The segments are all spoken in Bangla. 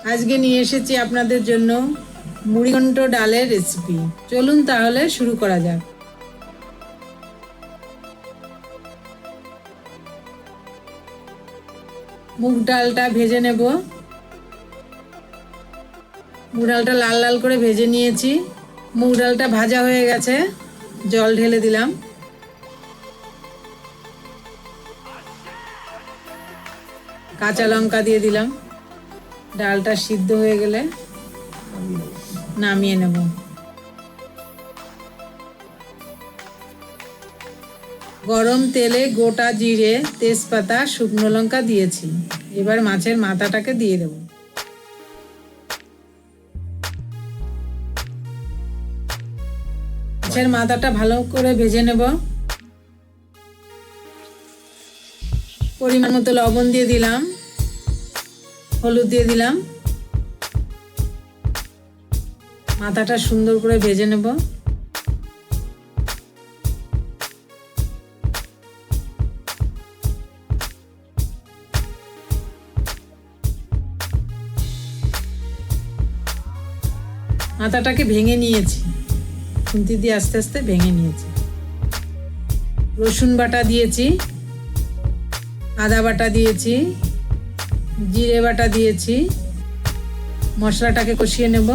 আজকে নিয়ে এসেছি আপনাদের জন্য মুড়ি ঘন্ট ডালের রেসিপি। চলুন তাহলে শুরু করা যাক। মুগ ডালটা ভেজে নেব। মুগ ডালটা লাল লাল করে ভেজে নিয়েছি। মুগ ডালটা ভাজা হয়ে গেছে, জল ঢেলে দিলাম। কাঁচা লঙ্কা দিয়ে দিলাম। ডালটা সিদ্ধ হয়ে গেলে নামিয়ে নেব। গরম তেলে গোটা জিরে, তেজপাতা, শুকনো লঙ্কা দিয়েছি। এবার মাছের মাথাটাকে দিয়ে দেব। মাছের মাথাটা ভালো করে ভেজে নেব। পরিমাণ মতো লবণ দিয়ে দিলাম, হলুদ দিয়ে দিলাম। মাথাটা সুন্দর করে ভেজে নেব। মাথাটাকে ভেঙে নিয়েছি, খুন্তি দিয়ে আস্তে আস্তে ভেঙে নিয়েছি। রসুন বাটা দিয়েছি, আদা বাটা দিয়েছি, জিরে বাটা দিয়েছি। মশলাটাকে কষিয়ে নেব।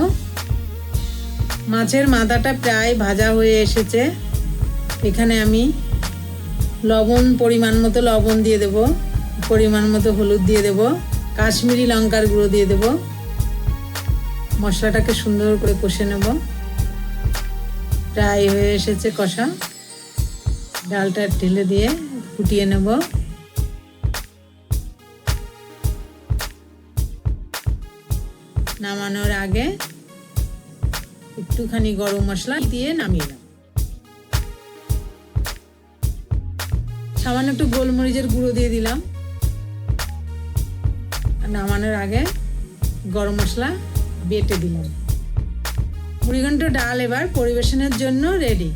মাছের মাথাটা প্রায় ভাজা হয়ে এসেছে। এখানে আমি পরিমাণ মতো লবণ দিয়ে দেব, পরিমাণ মতো হলুদ দিয়ে দেব, কাশ্মীরি লঙ্কার গুঁড়ো দিয়ে দেব। মশলাটাকে সুন্দর করে কষে নেব। প্রায় হয়ে এসেছে কষা। ডালটা ঢেলে দিয়ে ফুটিয়ে নেব। নামানোর আগে একটুখানি গরম মশলা দিয়ে নামিয়ে নেব। সামান্য একটু গোলমরিচের গুঁড়ো দিয়ে দিলাম। নামানোর আগে গরম মশলা বেটে দিলাম। মুড়ি ঘন্ট ডাল এবার পরিবেশনের জন্য রেডি।